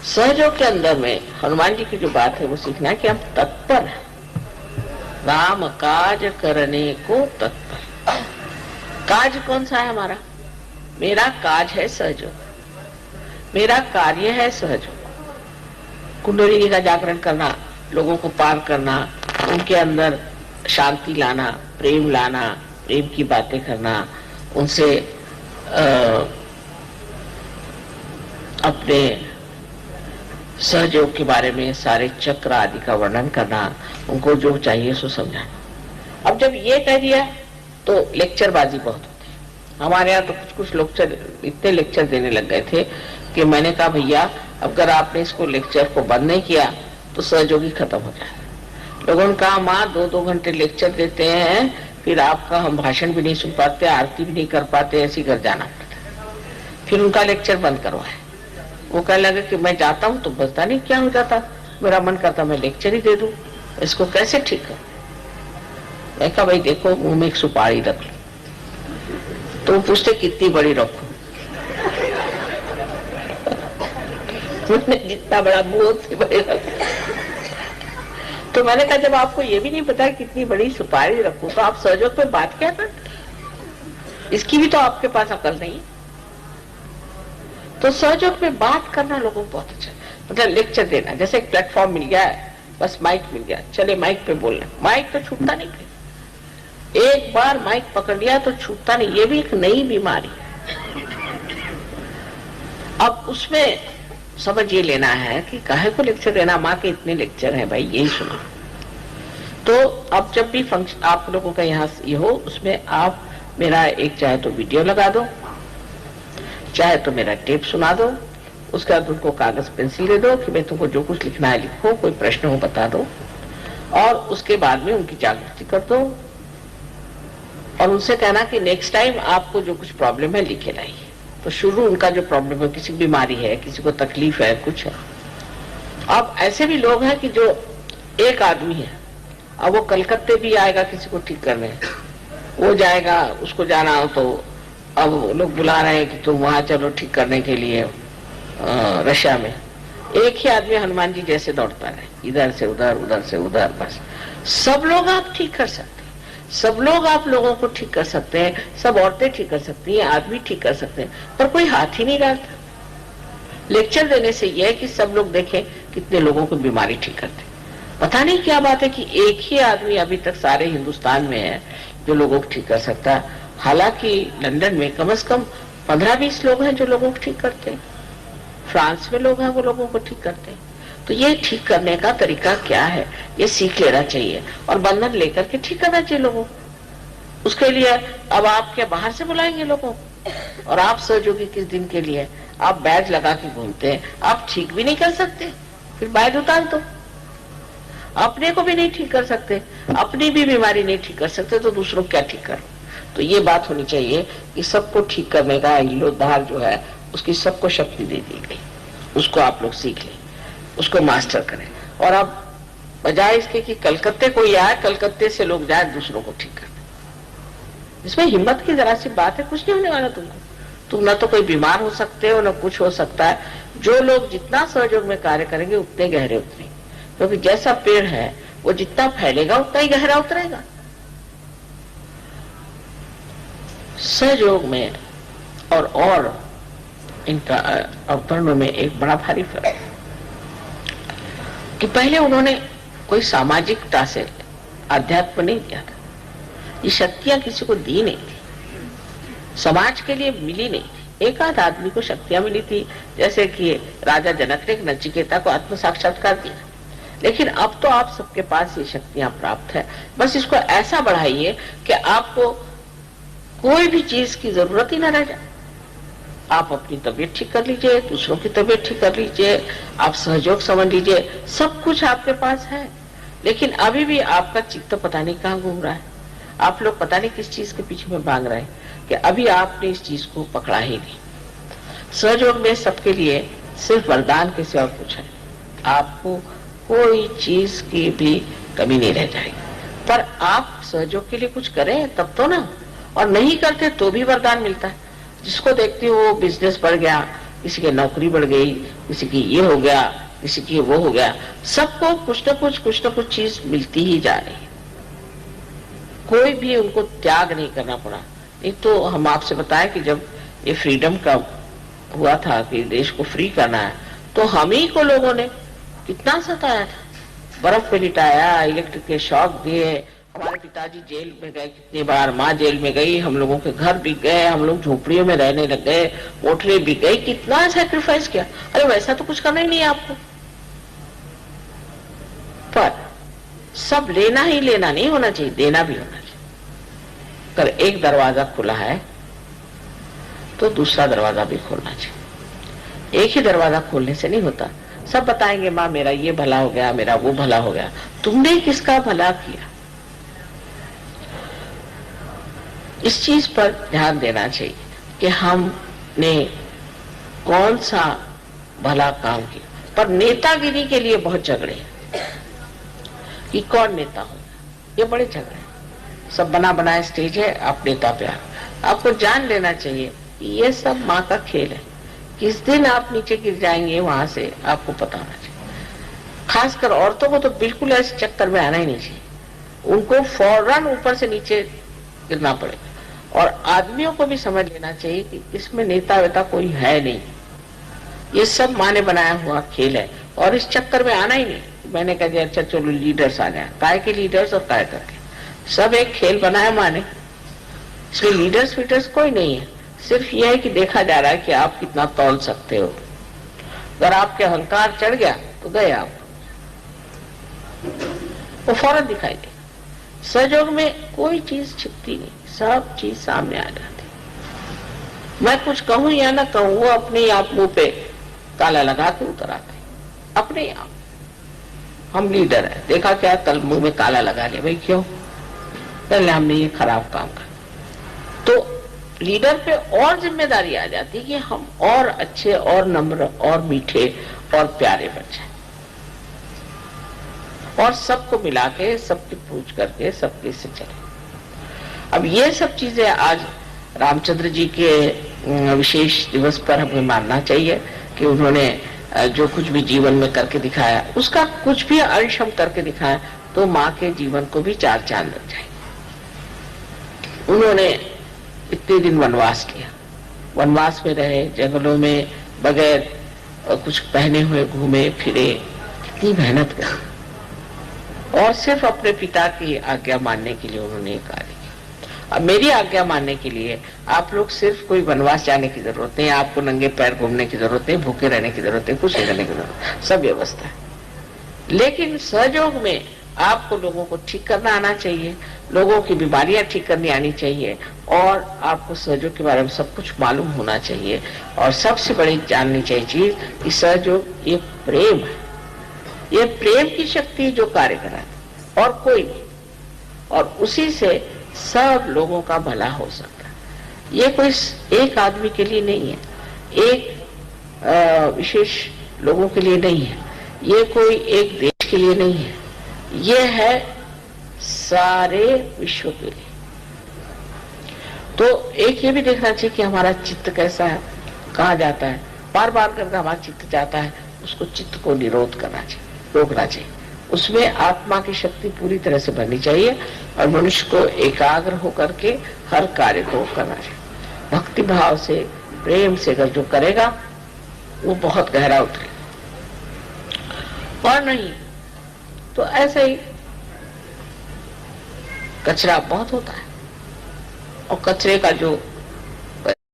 सहयोग के अंदर में हनुमान जी की जो बात है वो सीखना है कि हम तत्पर हैं, राम काज करने को तत्पर। काज कौन सा है हमारा? मेरा काज है सहयोग, मेरा कार्य है सहयोग। कुंडलिनी का जागरण करना, लोगों को पार करना, उनके अंदर शांति लाना, प्रेम लाना, प्रेम की बातें करना, उनसे अपने सहयोग के बारे में सारे चक्र आदि का वर्णन करना, उनको जो चाहिए सो समझाना। अब जब ये कह दिया तो लेक्चरबाजी बहुत होती है। हमारे यहाँ तो कुछ लेक्चर, इतने लेक्चर देने लग गए थे कि मैंने कहा भैया अगर आपने इसको लेक्चर को बंद नहीं किया तो सहयोगी खत्म हो जाए। लोगों ने कहा माँ 2-2 घंटे लेक्चर देते हैं, फिर आपका हम भाषण भी नहीं सुन पाते, आरती भी नहीं कर पाते, ऐसे घर जाना पड़ता। फिर उनका लेक्चर बंद करवाए। वो कहने लगे कि मैं जाता हूँ तो बता नहीं क्या हो जाता, मेरा मन करता मैं लेक्चर ही दे दूं, इसको कैसे ठीक कर। मैं कहा भाई देखो मुंह में एक सुपारी रख लो, तो पूछते कितनी बड़ी रखो। जितना बड़ा मुंह उतनी बड़ी रखो। तो मैंने कहा जब आपको ये भी नहीं पता कितनी बड़ी सुपारी रखूं तो आप सहयोग पे बात क्या करते? इसकी भी तो आपके पास अकल नहीं। तो सहयोग में बात करना लोगों को बहुत अच्छा, मतलब लेक्चर देना, जैसे एक प्लेटफॉर्म मिल गया है, बस माइक मिल गया, चले माइक पे बोलना। माइक तो छूटता नहीं, फिर एक बार माइक पकड़ लिया तो छूटता नहीं। ये भी एक नई बीमारी है। अब उसमें समझ ये लेना है कि काहे को लेक्चर देना, माँ के इतने लेक्चर हैं भाई, यही सुना। तो अब जब भी फंक्शन आप लोगों का यहाँ ये हो, उसमें आप मेरा एक चाहे तो वीडियो लगा दो, चाहे तो मेरा टेप सुना दो, उसके बाद उनको कागज पेंसिल दे दो कि भाई तुमको जो कुछ लिखना है लिखो, कोई प्रश्न हो बता दो, और उसके बाद में उनकी जागृति कर दो और उनसे कहना कि नेक्स्ट टाइम आपको जो कुछ प्रॉब्लम है लिखे लाइए। तो शुरू उनका जो प्रॉब्लम है, किसी बीमारी है, किसी को तकलीफ है, कुछ है। अब ऐसे भी लोग हैं कि जो एक आदमी है, अब वो कलकत्ते भी आएगा किसी को ठीक करने, वो जाएगा, उसको जाना हो तो अब लोग बुला रहे हैं कि तुम वहां चलो ठीक करने के लिए रशिया में। एक ही आदमी हनुमान जी जैसे दौड़ता है, इधर से उधर, उधर से उधर, बस। सब लोग आप ठीक कर सकते हैं, सब लोग आप लोगों को ठीक कर सकते हैं, सब औरतें ठीक कर सकती हैं, आदमी ठीक कर सकते हैं, पर कोई हाथ ही नहीं डालता। लेक्चर देने से यह है कि सब लोग देखें कितने लोगों को बीमारी ठीक करते। पता नहीं क्या बात है कि एक ही आदमी अभी तक सारे हिंदुस्तान में है जो लोगों को ठीक कर सकता है। हालांकि लंदन में कम से कम 15-20 लोग हैं जो लोगों को ठीक करते हैं, फ्रांस में लोग हैं वो लोगों को ठीक करते हैं। तो ये ठीक करने का तरीका क्या है, ये सीख लेना चाहिए और बंधन लेकर के ठीक करना चाहिए लोगों को। उसके लिए अब आप क्या बाहर से बुलाएंगे लोगों को? और आप सहयोगी किस दिन के लिए आप बैज लगा के घूमते हैं, आप ठीक भी नहीं कर सकते, फिर बैज उतार दो। अपने को भी नहीं ठीक कर सकते, अपनी भी बीमारी नहीं ठीक कर सकते, तो दूसरों को क्या ठीक करो? तो ये बात होनी चाहिए कि सबको ठीक करने का हीलोद्धार जो है उसकी सबको शक्ति दे दी गई, उसको आप लोग सीख लें, उसको मास्टर करें। और अब बजाय इसके कि कलकत्ते कोई आए, कलकत्ते से लोग जाए दूसरों को ठीक करने, इसमें हिम्मत की जरा सी बात है, कुछ नहीं होने वाला तुमको। तुम न तो कोई बीमार हो सकते हो, न कुछ हो सकता है। जो लोग जितना सहयोग में कार्य करेंगे उतने गहरे उतरेंगे, क्योंकि जैसा पेड़ है वो जितना फैलेगा उतना ही गहरा उतरेगा। सहयोग में और इनका अवतरणों में एक बड़ा भारी फर्क है कि पहले उन्होंने कोई सामाजिकता से अध्यात्म नहीं दिया था, ये शक्तियां किसी को दी नहीं थी, समाज के लिए मिली नहीं थी। एक आध आदमी को शक्तियां मिली थी, जैसे कि राजा जनक ने नचिकेता को आत्म साक्षात्कार दिया। लेकिन अब तो आप सबके पास ये शक्तियां प्राप्त है, बस इसको ऐसा बढ़ाइए कि आपको कोई भी चीज की जरूरत ही ना रह जाए। आप अपनी तबीयत ठीक कर लीजिए, दूसरों की तबीयत ठीक कर लीजिए, आप सहयोग समझ लीजिए, सब कुछ आपके पास है। लेकिन अभी भी आपका चित्त पता नहीं कहाँ घूम रहा है, आप लोग पता नहीं किस चीज के पीछे में भाग रहे हैं कि अभी आपने इस चीज को पकड़ा ही नहीं। सहयोग में सबके लिए सिर्फ वरदान के सिवा कुछ है, आपको कोई चीज की भी कमी नहीं रह जाएगी। पर आप सहयोग के लिए कुछ करें तब तो ना, और नहीं करते तो भी वरदान मिलता है। जिसको देखती हो वो बिजनेस बढ़ गया, किसी की नौकरी बढ़ गई, किसी की ये हो गया, किसी की वो हो गया, सबको कुछ न कुछ चीज मिलती ही जा रही है। कोई भी उनको त्याग नहीं करना पड़ा। एक तो हम आपसे बताएं कि जब ये फ्रीडम का हुआ था कि देश को फ्री करना है, तो हम ही को लोगों ने कितना सताया, बर्फ पे लिटाया, इलेक्ट्रिक के शॉक दिए, हमारे पिताजी जेल में गए कितनी बार, माँ जेल में गई, हम लोगों के घर बिक गए, हम लोग झोपड़ियों में रहने लग गए, मोटरें बिक गई, कितना सैक्रिफाइस किया। अरे वैसा तो कुछ करना ही नहीं है आपको, पर सब लेना ही लेना नहीं होना चाहिए, देना भी होना चाहिए। अगर एक दरवाजा खुला है तो दूसरा दरवाजा भी खोलना चाहिए। एक ही दरवाजा खोलने से नहीं होता। सब बताएंगे माँ मेरा ये भला हो गया, मेरा वो भला हो गया, तुमने किसका भला किया? इस चीज पर ध्यान देना चाहिए कि हमने कौन सा भला काम किया। पर नेतागिरी के लिए बहुत झगड़े हैं कि कौन नेता होगा, ये बड़े झगड़े हैं। सब बना बनाया स्टेज है, आप नेता पे आपको जान लेना चाहिए कि ये सब माँ का खेल है। किस दिन आप नीचे गिर जाएंगे वहां से आपको पता होना चाहिए। खासकर औरतों को तो बिल्कुल ऐसे चक्कर में आना ही नहीं चाहिए, उनको फौरन ऊपर से नीचे गिरना पड़ेगा। और आदमियों को भी समझ लेना चाहिए कि इसमें नेता वेता कोई है नहीं, ये सब माँ ने बनाया हुआ खेल है, और इस चक्कर में आना ही नहीं। मैंने कहा अच्छा चलो लीडर्स आ जाए, काय के लीडर्स और काय करके सब एक खेल बनाया माँ ने, इसमें लीडर्स वीडर्स कोई नहीं है। सिर्फ यह है कि देखा जा रहा है कि आप कितना तौल सकते हो। अगर आपके अहंकार चढ़ गया तो गए आप, वो फौरन दिखाई दे। सहयोग में कोई चीज छिपती नहीं, सब चीज सामने आ जाती। मैं कुछ कहूं या ना कहूं, वो अपने आप मुंह पे ताला लगा के उतर आते अपने आप। हम लीडर है, देखा क्या कल मुंह में ताला लगा लिया, भाई क्यों? पहले हमने ये खराब काम कर। तो लीडर पे और जिम्मेदारी आ जाती है कि हम और अच्छे और नम्र और मीठे और प्यारे बन जाए, और सबको मिला के सबकी पूछ करके सबके से चले। अब ये सब चीजें आज रामचंद्र जी के विशेष दिवस पर हमें मानना चाहिए कि उन्होंने जो कुछ भी जीवन में करके दिखाया, उसका कुछ भी अंश हम करके दिखाया तो माँ के जीवन को भी चार चांद लग जाए। उन्होंने इतने दिन वनवास किया, वनवास में रहे, जंगलों में बगैर कुछ पहने हुए घूमे फिरे, कितनी मेहनत की, और सिर्फ अपने पिता की आज्ञा मानने के लिए उन्होंने कार्य किया। अब मेरी आज्ञा मानने के लिए आप लोग सिर्फ कोई वनवास जाने की जरूरत नहीं, आपको नंगे पैर घूमने की जरूरत नहीं, भूखे रहने की जरूरत नहीं, कुछ नहीं करने की जरूरत, सब व्यवस्था है। लेकिन सहयोग में आपको लोगों को ठीक करना आना चाहिए, लोगों की बीमारियां ठीक करनी आनी चाहिए, और आपको सहयोग के बारे में सब कुछ मालूम होना चाहिए। और सबसे बड़ी जाननी चाहिए चीज कि सहयोग ये प्रेम है, ये प्रेम की शक्ति जो कार्य कराती और कोई नहीं, और उसी से सब लोगों का भला हो सकता है। ये कोई एक आदमी के लिए नहीं है, एक विशेष लोगों के लिए नहीं है, ये कोई एक देश के लिए नहीं है, ये है सारे विश्व के लिए। तो एक ये भी देखना चाहिए कि हमारा चित्त कैसा है, कहाँ जाता है। बार बार करके हमारा चित्त जाता है, उसको चित्त को निरोध करना चाहिए, रोकना चाहिए। उसमें आत्मा की शक्ति पूरी तरह से भरनी चाहिए, और मनुष्य को एकाग्र होकर के हर कार्य को करना चाहिए। भक्ति भाव से, प्रेम से अगर जो करेगा वो बहुत गहरा उतरेगा, और नहीं तो ऐसे ही कचरा बहुत होता है, और कचरे का जो